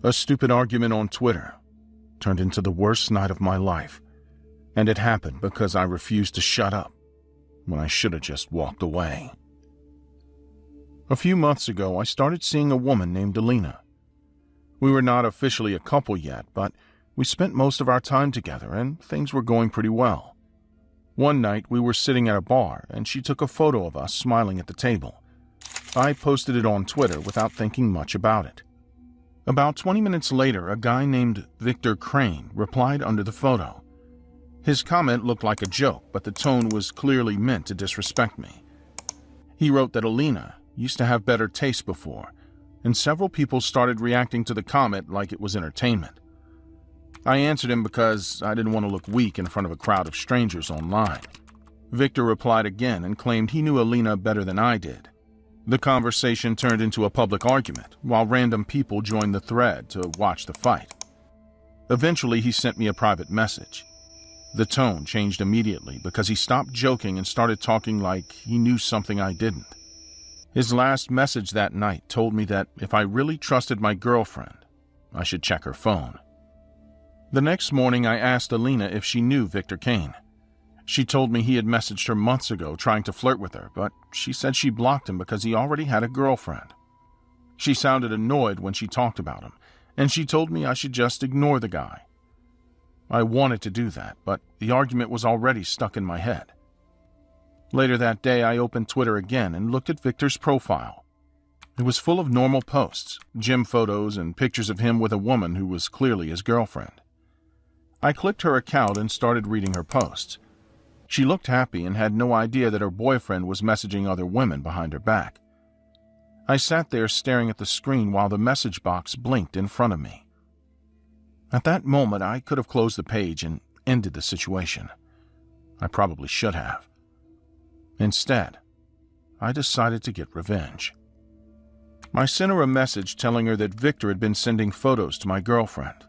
A stupid argument on Twitter turned into the worst night of my life, and it happened because I refused to shut up when I should have just walked away. A few months ago, I started seeing a woman named Alina. We were not officially a couple yet, but we spent most of our time together and things were going pretty well. One night, we were sitting at a bar and she took a photo of us smiling at the table. I posted it on Twitter without thinking much about it. About 20 minutes later, a guy named Victor Crane replied under the photo. His comment looked like a joke, but the tone was clearly meant to disrespect me. He wrote that Alina used to have better taste before, and several people started reacting to the comment like it was entertainment. I answered him because I didn't want to look weak in front of a crowd of strangers online. Victor replied again and claimed he knew Alina better than I did. The conversation turned into a public argument, while random people joined the thread to watch the fight. Eventually, he sent me a private message. The tone changed immediately because he stopped joking and started talking like he knew something I didn't. His last message that night told me that if I really trusted my girlfriend, I should check her phone. The next morning, I asked Alina if she knew Victor Kane. She told me he had messaged her months ago trying to flirt with her, but she said she blocked him because he already had a girlfriend. She sounded annoyed when she talked about him, and she told me I should just ignore the guy. I wanted to do that, but the argument was already stuck in my head. Later that day, I opened Twitter again and looked at Victor's profile. It was full of normal posts, gym photos, and pictures of him with a woman who was clearly his girlfriend. I clicked her account and started reading her posts. She looked happy and had no idea that her boyfriend was messaging other women behind her back. I sat there staring at the screen while the message box blinked in front of me. At that moment, I could have closed the page and ended the situation. I probably should have. Instead, I decided to get revenge. I sent her a message telling her that Victor had been sending photos to my girlfriend.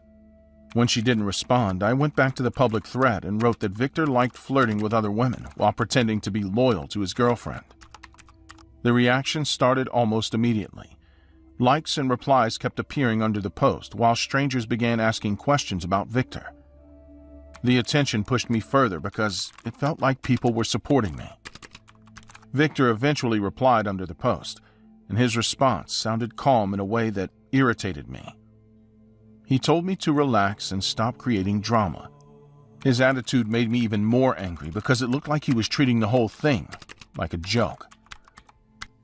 When she didn't respond, I went back to the public thread and wrote that Victor liked flirting with other women while pretending to be loyal to his girlfriend. The reaction started almost immediately. Likes and replies kept appearing under the post while strangers began asking questions about Victor. The attention pushed me further because it felt like people were supporting me. Victor eventually replied under the post, and his response sounded calm in a way that irritated me. He told me to relax and stop creating drama. His attitude made me even more angry because it looked like he was treating the whole thing like a joke.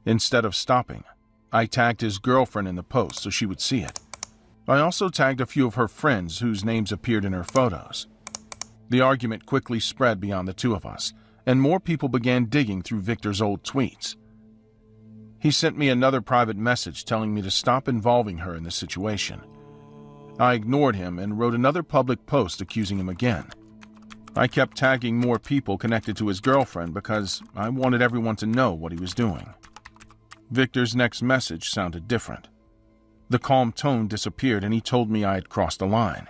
Instead of stopping, I tagged his girlfriend in the post so she would see it. I also tagged a few of her friends whose names appeared in her photos. The argument quickly spread beyond the two of us, and more people began digging through Victor's old tweets. He sent me another private message telling me to stop involving her in the situation. I ignored him and wrote another public post accusing him again. I kept tagging more people connected to his girlfriend because I wanted everyone to know what he was doing. Victor's next message sounded different. The calm tone disappeared and he told me I had crossed a line.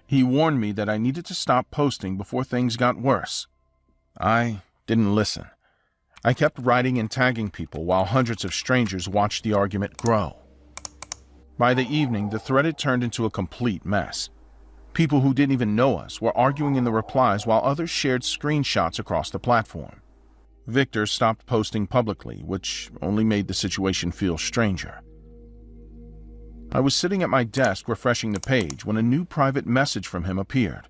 He warned me that I needed to stop posting before things got worse. I didn't listen. I kept writing and tagging people while hundreds of strangers watched the argument grow. By the evening, the thread had turned into a complete mess. People who didn't even know us were arguing in the replies while others shared screenshots across the platform. Victor stopped posting publicly, which only made the situation feel stranger. I was sitting at my desk refreshing the page when a new private message from him appeared.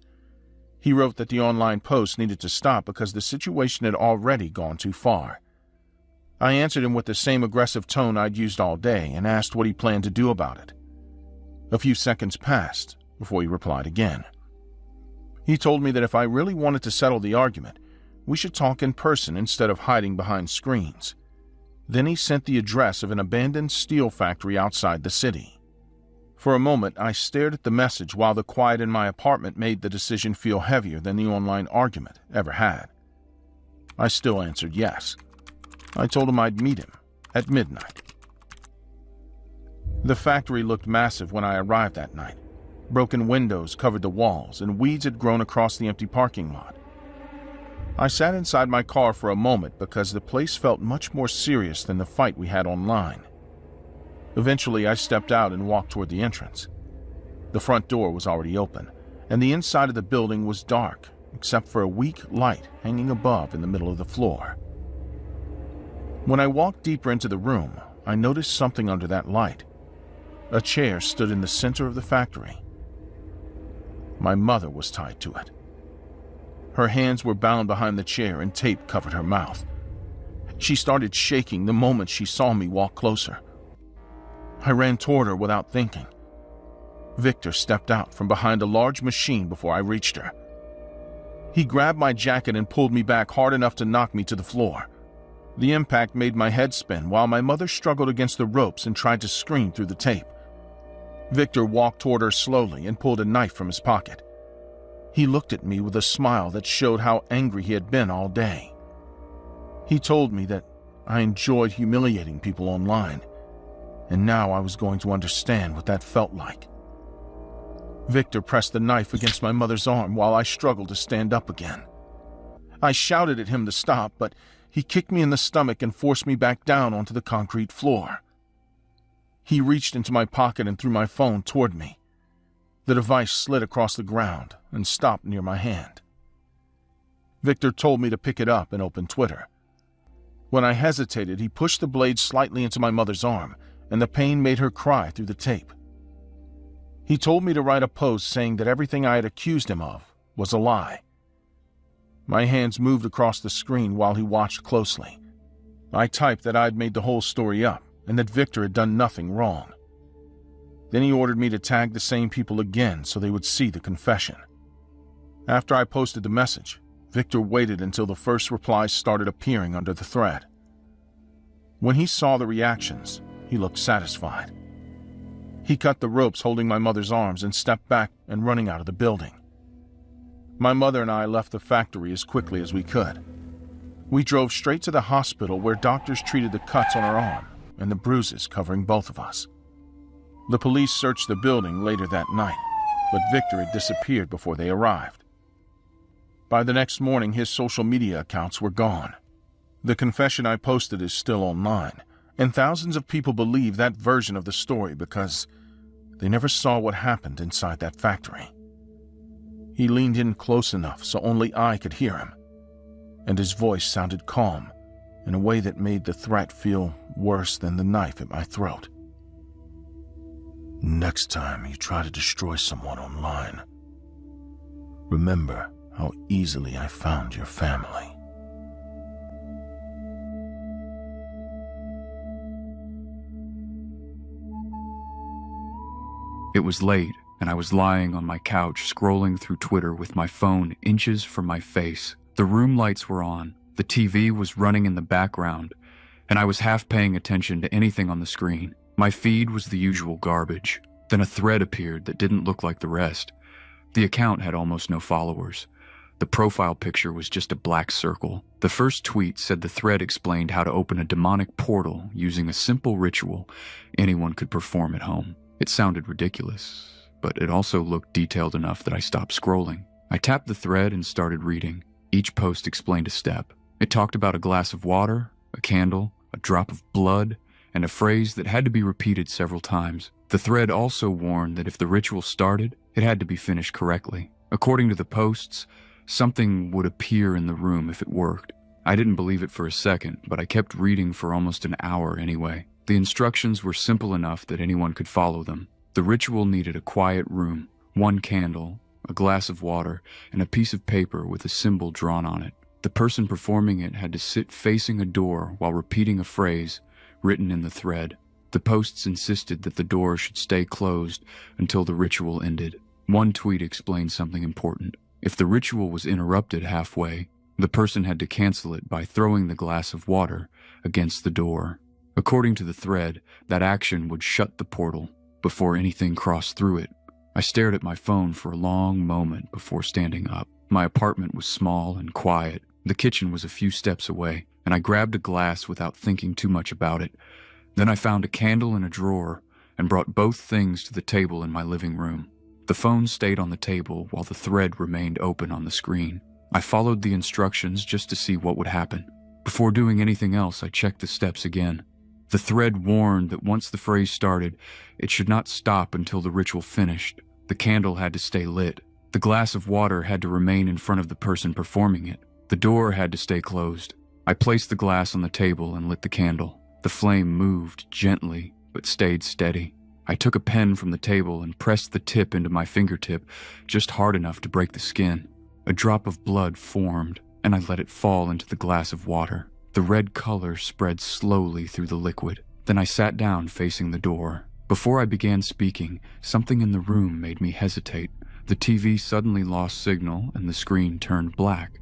He wrote that the online post needed to stop because the situation had already gone too far. I answered him with the same aggressive tone I'd used all day and asked what he planned to do about it. A few seconds passed before he replied again. He told me that if I really wanted to settle the argument, we should talk in person instead of hiding behind screens. Then he sent the address of an abandoned steel factory outside the city. For a moment, I stared at the message while the quiet in my apartment made the decision feel heavier than the online argument ever had. I still answered yes. I told him I'd meet him at midnight. The factory looked massive when I arrived that night. Broken windows covered the walls, and weeds had grown across the empty parking lot. I sat inside my car for a moment because the place felt much more serious than the fight we had online. Eventually, I stepped out and walked toward the entrance. The front door was already open, and the inside of the building was dark, except for a weak light hanging above in the middle of the floor. When I walked deeper into the room, I noticed something under that light. A chair stood in the center of the factory. My mother was tied to it. Her hands were bound behind the chair and tape covered her mouth. She started shaking the moment she saw me walk closer. I ran toward her without thinking. Victor stepped out from behind a large machine before I reached her. He grabbed my jacket and pulled me back hard enough to knock me to the floor. The impact made my head spin while my mother struggled against the ropes and tried to scream through the tape. Victor walked toward her slowly and pulled a knife from his pocket. He looked at me with a smile that showed how angry he had been all day. He told me that I enjoyed humiliating people online, and now I was going to understand what that felt like. Victor pressed the knife against my mother's arm while I struggled to stand up again. I shouted at him to stop, but he kicked me in the stomach and forced me back down onto the concrete floor. He reached into my pocket and threw my phone toward me. The device slid across the ground and stopped near my hand. Victor told me to pick it up and open Twitter. When I hesitated, he pushed the blade slightly into my mother's arm, and the pain made her cry through the tape. He told me to write a post saying that everything I had accused him of was a lie. My hands moved across the screen while he watched closely. I typed that I'd made the whole story up and that Victor had done nothing wrong. Then he ordered me to tag the same people again so they would see the confession. After I posted the message, Victor waited until the first replies started appearing under the thread. When he saw the reactions, he looked satisfied. He cut the ropes holding my mother's arms and stepped back and running out of the building. My mother and I left the factory as quickly as we could. We drove straight to the hospital where doctors treated the cuts on our arm and the bruises covering both of us. The police searched the building later that night, but Victor had disappeared before they arrived. By the next morning, his social media accounts were gone. The confession I posted is still online, and thousands of people believe that version of the story because they never saw what happened inside that factory. He leaned in close enough so only I could hear him, and his voice sounded calm in a way that made the threat feel worse than the knife at my throat. Next time you try to destroy someone online, remember how easily I found your family. It was late, and I was lying on my couch scrolling through Twitter with my phone inches from my face. The room lights were on, the TV was running in the background, and I was half paying attention to anything on the screen. My feed was the usual garbage. Then a thread appeared that didn't look like the rest. The account had almost no followers. The profile picture was just a black circle. The first tweet said the thread explained how to open a demonic portal using a simple ritual anyone could perform at home. It sounded ridiculous, but it also looked detailed enough that I stopped scrolling. I tapped the thread and started reading. Each post explained a step. It talked about a glass of water, a candle, a drop of blood, and a phrase that had to be repeated several times. The thread also warned that if the ritual started, it had to be finished correctly. According to the posts, something would appear in the room if it worked. I didn't believe it for a second, but I kept reading for almost an hour anyway. The instructions were simple enough that anyone could follow them. The ritual needed a quiet room, one candle, a glass of water, and a piece of paper with a symbol drawn on it. The person performing it had to sit facing a door while repeating a phrase written in the thread. The posts insisted that the door should stay closed until the ritual ended. One tweet explained something important. If the ritual was interrupted halfway, the person had to cancel it by throwing the glass of water against the door. According to the thread, that action would shut the portal before anything crossed through it. I stared at my phone for a long moment before standing up. My apartment was small and quiet. The kitchen was a few steps away, and I grabbed a glass without thinking too much about it. Then I found a candle in a drawer and brought both things to the table in my living room. The phone stayed on the table while the thread remained open on the screen. I followed the instructions just to see what would happen. Before doing anything else, I checked the steps again. The thread warned that once the phrase started, it should not stop until the ritual finished. The candle had to stay lit. The glass of water had to remain in front of the person performing it. The door had to stay closed. I placed the glass on the table and lit the candle. The flame moved gently, but stayed steady. I took a pen from the table and pressed the tip into my fingertip, just hard enough to break the skin. A drop of blood formed, and I let it fall into the glass of water. The red color spread slowly through the liquid. Then I sat down facing the door. Before I began speaking, something in the room made me hesitate. The TV suddenly lost signal and the screen turned black.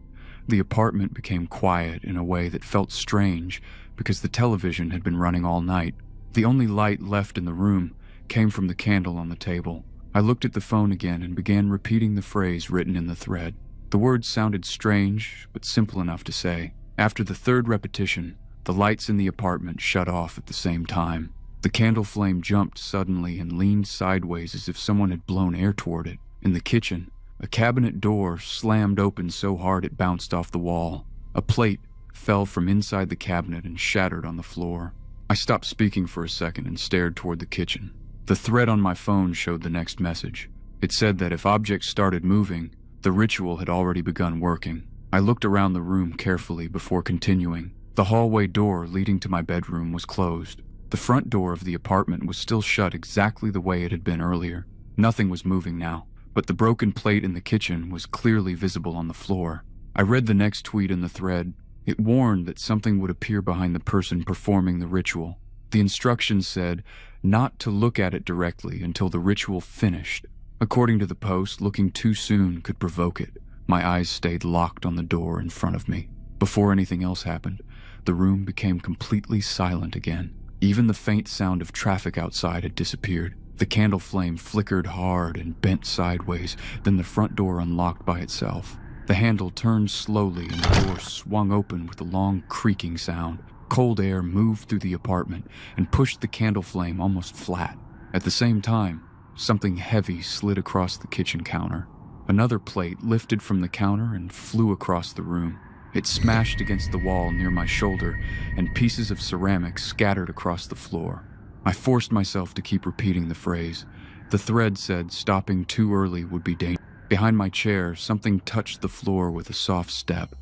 The apartment became quiet in a way that felt strange because the television had been running all night. The only light left in the room came from the candle on the table. I looked at the phone again and began repeating the phrase written in the thread. The words sounded strange, but simple enough to say. After the third repetition, the lights in the apartment shut off at the same time. The candle flame jumped suddenly and leaned sideways as if someone had blown air toward it. In the kitchen, a cabinet door slammed open so hard it bounced off the wall. A plate fell from inside the cabinet and shattered on the floor. I stopped speaking for a second and stared toward the kitchen. The thread on my phone showed the next message. It said that if objects started moving, the ritual had already begun working. I looked around the room carefully before continuing. The hallway door leading to my bedroom was closed. The front door of the apartment was still shut exactly the way it had been earlier. Nothing was moving now, but the broken plate in the kitchen was clearly visible on the floor. I read the next tweet in the thread. It warned that something would appear behind the person performing the ritual. The instructions said not to look at it directly until the ritual finished. According to the post, looking too soon could provoke it. My eyes stayed locked on the door in front of me. Before anything else happened, the room became completely silent again. Even the faint sound of traffic outside had disappeared. The candle flame flickered hard and bent sideways, then the front door unlocked by itself. The handle turned slowly and the door swung open with a long creaking sound. Cold air moved through the apartment and pushed the candle flame almost flat. At the same time, something heavy slid across the kitchen counter. Another plate lifted from the counter and flew across the room. It smashed against the wall near my shoulder, and pieces of ceramic scattered across the floor. I forced myself to keep repeating the phrase. The thread said stopping too early would be dangerous. Behind my chair, something touched the floor with a soft step.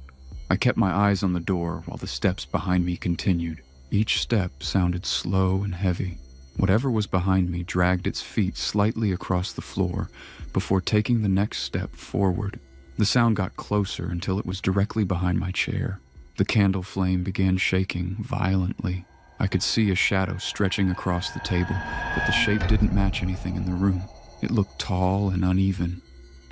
I kept my eyes on the door while the steps behind me continued. Each step sounded slow and heavy. Whatever was behind me dragged its feet slightly across the floor before taking the next step forward. The sound got closer until it was directly behind my chair. The candle flame began shaking violently. I could see a shadow stretching across the table, but the shape didn't match anything in the room. It looked tall and uneven,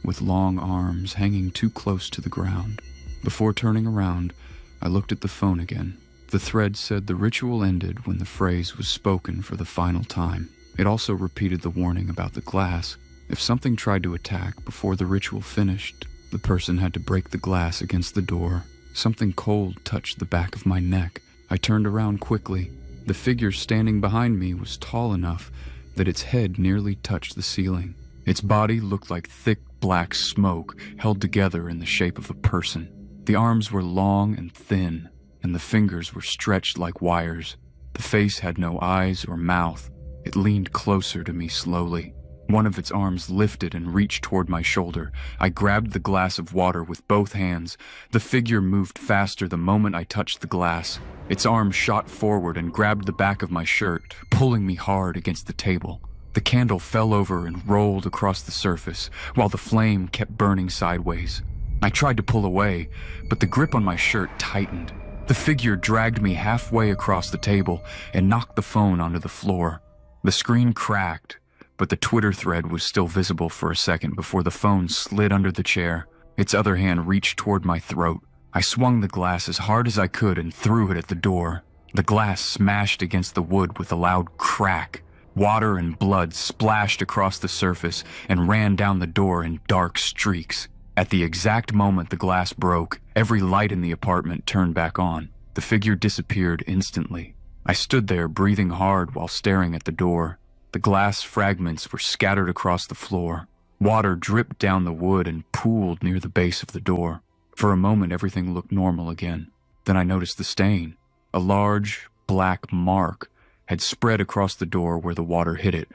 with long arms hanging too close to the ground. Before turning around, I looked at the phone again. The thread said the ritual ended when the phrase was spoken for the final time. It also repeated the warning about the glass. If something tried to attack before the ritual finished, the person had to break the glass against the door. Something cold touched the back of my neck. I turned around quickly. The figure standing behind me was tall enough that its head nearly touched the ceiling. Its body looked like thick black smoke held together in the shape of a person. The arms were long and thin, and the fingers were stretched like wires. The face had no eyes or mouth. It leaned closer to me slowly. One of its arms lifted and reached toward my shoulder. I grabbed the glass of water with both hands. The figure moved faster the moment I touched the glass. Its arm shot forward and grabbed the back of my shirt, pulling me hard against the table. The candle fell over and rolled across the surface, while the flame kept burning sideways. I tried to pull away, but the grip on my shirt tightened. The figure dragged me halfway across the table and knocked the phone onto the floor. The screen cracked, but the Twitter thread was still visible for a second before the phone slid under the chair. Its other hand reached toward my throat. I swung the glass as hard as I could and threw it at the door. The glass smashed against the wood with a loud crack. Water and blood splashed across the surface and ran down the door in dark streaks. At the exact moment the glass broke, every light in the apartment turned back on. The figure disappeared instantly. I stood there breathing hard while staring at the door. The glass fragments were scattered across the floor. Water dripped down the wood and pooled near the base of the door. For a moment everything looked normal again. Then I noticed the stain. A large, black mark had spread across the door where the water hit it.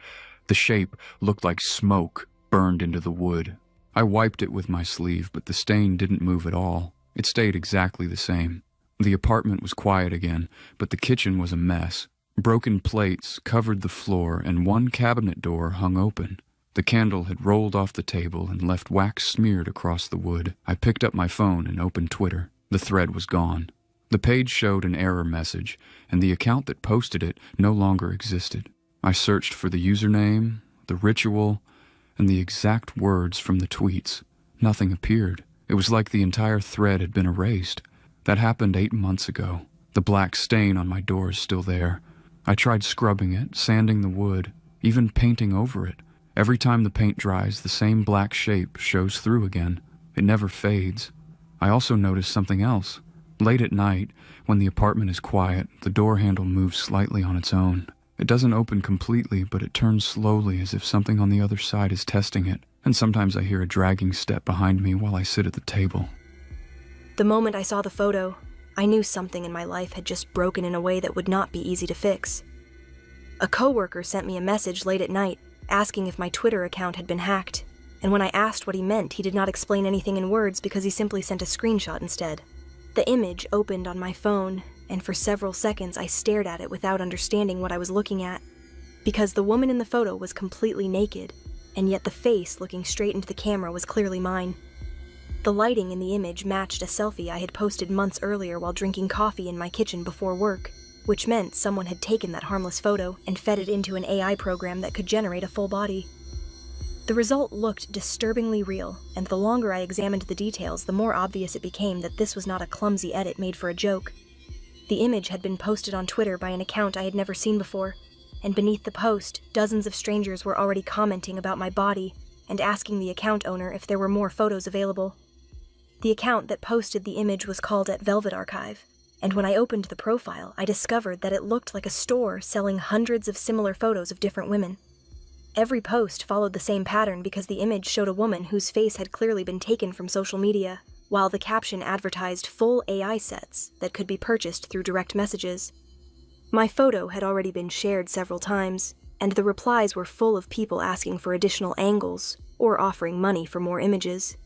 The shape looked like smoke, burned into the wood. I wiped it with my sleeve, but the stain didn't move at all. It stayed exactly the same. The apartment was quiet again, but the kitchen was a mess. Broken plates covered the floor, and one cabinet door hung open. The candle had rolled off the table and left wax smeared across the wood. I picked up my phone and opened Twitter. The thread was gone. The page showed an error message, and the account that posted it no longer existed. I searched for the username, the ritual, and the exact words from the tweets. Nothing appeared. It was like the entire thread had been erased. That happened 8 months ago. The black stain on my door is still there. I tried scrubbing it, sanding the wood, even painting over it. Every time the paint dries, the same black shape shows through again. It never fades. I also noticed something else. Late at night, when the apartment is quiet, the door handle moves slightly on its own. It doesn't open completely, but it turns slowly as if something on the other side is testing it, and sometimes I hear a dragging step behind me while I sit at the table. The moment I saw the photo, I knew something in my life had just broken in a way that would not be easy to fix. A coworker sent me a message late at night, asking if my Twitter account had been hacked, and when I asked what he meant, he did not explain anything in words because he simply sent a screenshot instead. The image opened on my phone, and for several seconds I stared at it without understanding what I was looking at, because the woman in the photo was completely naked, and yet the face looking straight into the camera was clearly mine. The lighting in the image matched a selfie I had posted months earlier while drinking coffee in my kitchen before work, which meant someone had taken that harmless photo and fed it into an AI program that could generate a full body. The result looked disturbingly real, and the longer I examined the details, the more obvious it became that this was not a clumsy edit made for a joke. The image had been posted on Twitter by an account I had never seen before, and beneath the post, dozens of strangers were already commenting about my body and asking the account owner if there were more photos available. The account that posted the image was called @Velvet Archive, and when I opened the profile, I discovered that it looked like a store selling hundreds of similar photos of different women. Every post followed the same pattern because the image showed a woman whose face had clearly been taken from social media, while the caption advertised full AI sets that could be purchased through direct messages. My photo had already been shared several times, and the replies were full of people asking for additional angles or offering money for more images.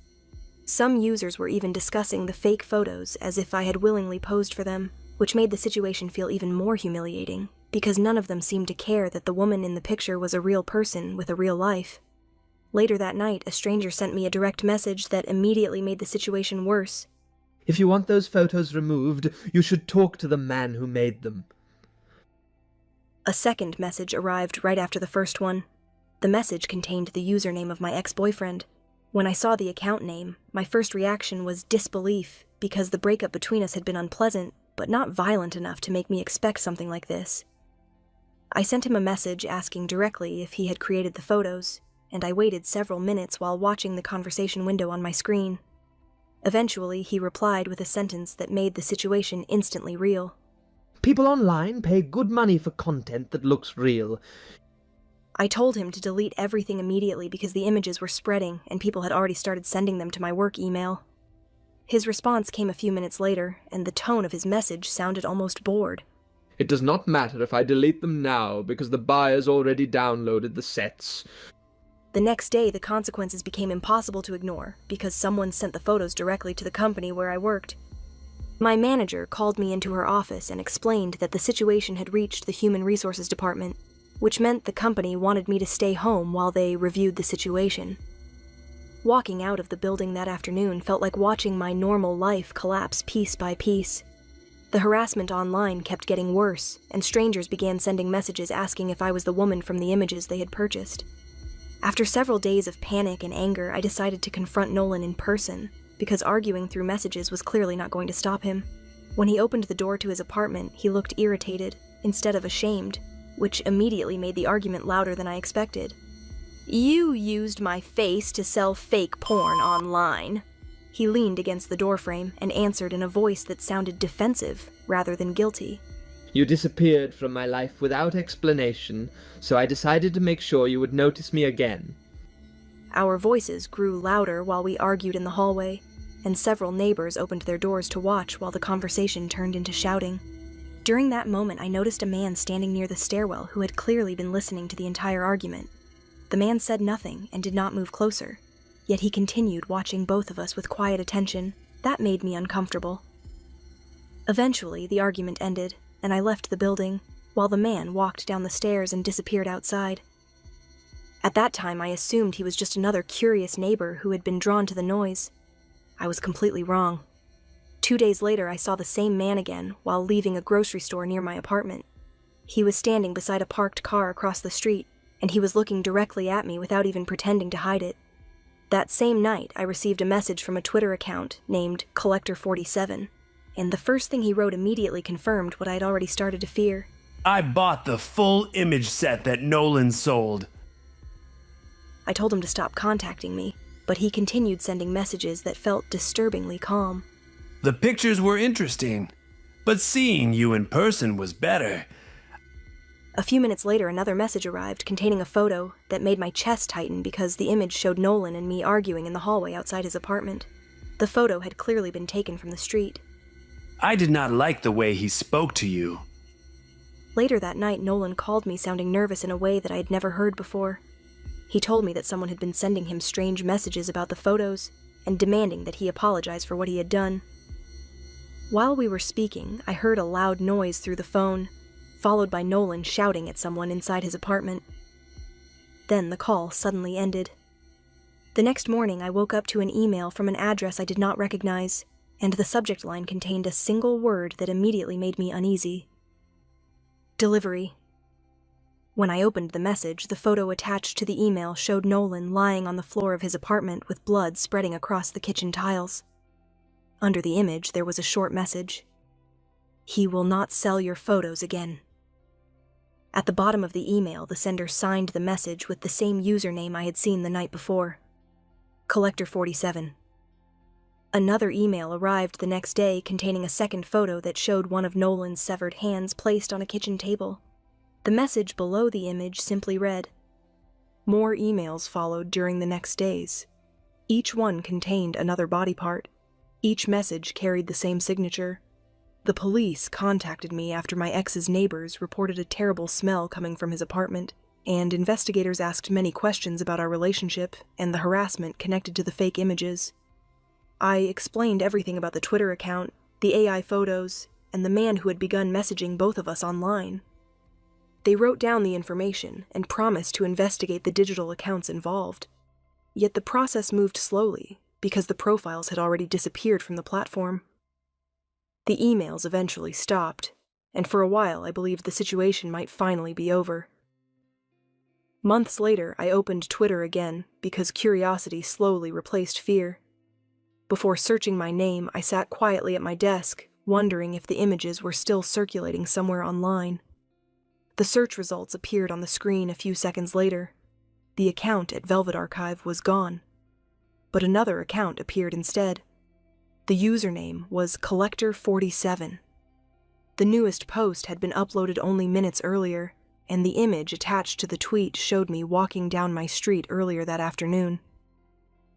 Some users were even discussing the fake photos as if I had willingly posed for them, which made the situation feel even more humiliating, because none of them seemed to care that the woman in the picture was a real person with a real life. Later that night, a stranger sent me a direct message that immediately made the situation worse. If you want those photos removed, you should talk to the man who made them. A second message arrived right after the first one. The message contained the username of my ex-boyfriend. When I saw the account name, my first reaction was disbelief, because the breakup between us had been unpleasant, but not violent enough to make me expect something like this. I sent him a message asking directly if he had created the photos, and I waited several minutes while watching the conversation window on my screen. Eventually, he replied with a sentence that made the situation instantly real. People online pay good money for content that looks real. I told him to delete everything immediately because the images were spreading and people had already started sending them to my work email. His response came a few minutes later, and the tone of his message sounded almost bored. It does not matter if I delete them now, because the buyers already downloaded the sets. The next day, the consequences became impossible to ignore because someone sent the photos directly to the company where I worked. My manager called me into her office and explained that the situation had reached the Human Resources Department, which meant the company wanted me to stay home while they reviewed the situation. Walking out of the building that afternoon felt like watching my normal life collapse piece by piece. The harassment online kept getting worse, and strangers began sending messages asking if I was the woman from the images they had purchased. After several days of panic and anger, I decided to confront Nolan in person, because arguing through messages was clearly not going to stop him. When he opened the door to his apartment, he looked irritated, instead of ashamed, which immediately made the argument louder than I expected. "You used my face to sell fake porn online." He leaned against the doorframe and answered in a voice that sounded defensive rather than guilty. You disappeared from my life without explanation, so I decided to make sure you would notice me again. Our voices grew louder while we argued in the hallway, and several neighbors opened their doors to watch while the conversation turned into shouting. During that moment, I noticed a man standing near the stairwell who had clearly been listening to the entire argument. The man said nothing and did not move closer, yet he continued watching both of us with quiet attention. That made me uncomfortable. Eventually, the argument ended, and I left the building, while the man walked down the stairs and disappeared outside. At that time, I assumed he was just another curious neighbor who had been drawn to the noise. I was completely wrong. 2 days later, I saw the same man again while leaving a grocery store near my apartment. He was standing beside a parked car across the street, and he was looking directly at me without even pretending to hide it. That same night, I received a message from a Twitter account named Collector47, and the first thing he wrote immediately confirmed what I had already started to fear. I bought the full image set that Nolan sold. I told him to stop contacting me, but he continued sending messages that felt disturbingly calm. The pictures were interesting, but seeing you in person was better. A few minutes later, another message arrived containing a photo that made my chest tighten because the image showed Nolan and me arguing in the hallway outside his apartment. The photo had clearly been taken from the street. I did not like the way he spoke to you. Later that night, Nolan called me sounding nervous in a way that I had never heard before. He told me that someone had been sending him strange messages about the photos and demanding that he apologize for what he had done. While we were speaking, I heard a loud noise through the phone, followed by Nolan shouting at someone inside his apartment. Then the call suddenly ended. The next morning, I woke up to an email from an address I did not recognize, and the subject line contained a single word that immediately made me uneasy. Delivery. When I opened the message, the photo attached to the email showed Nolan lying on the floor of his apartment with blood spreading across the kitchen tiles. Under the image, there was a short message. He will not sell your photos again. At the bottom of the email, the sender signed the message with the same username I had seen the night before. Collector47. Another email arrived the next day containing a second photo that showed one of Nolan's severed hands placed on a kitchen table. The message below the image simply read, "More emails followed during the next days. Each one contained another body part. Each message carried the same signature. The police contacted me after my ex's neighbors reported a terrible smell coming from his apartment, and investigators asked many questions about our relationship and the harassment connected to the fake images. I explained everything about the Twitter account, the AI photos, and the man who had begun messaging both of us online. They wrote down the information and promised to investigate the digital accounts involved. Yet the process moved slowly because the profiles had already disappeared from the platform. The emails eventually stopped, and for a while I believed the situation might finally be over. Months later, I opened Twitter again because curiosity slowly replaced fear. Before searching my name, I sat quietly at my desk, wondering if the images were still circulating somewhere online. The search results appeared on the screen a few seconds later. The account at Velvet Archive was gone. But another account appeared instead. The username was Collector47. The newest post had been uploaded only minutes earlier, and the image attached to the tweet showed me walking down my street earlier that afternoon.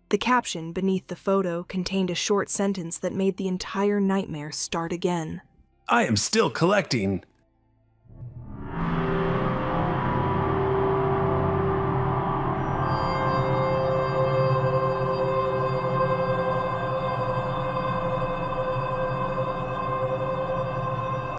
The caption beneath the photo contained a short sentence that made the entire nightmare start again. I am still collecting.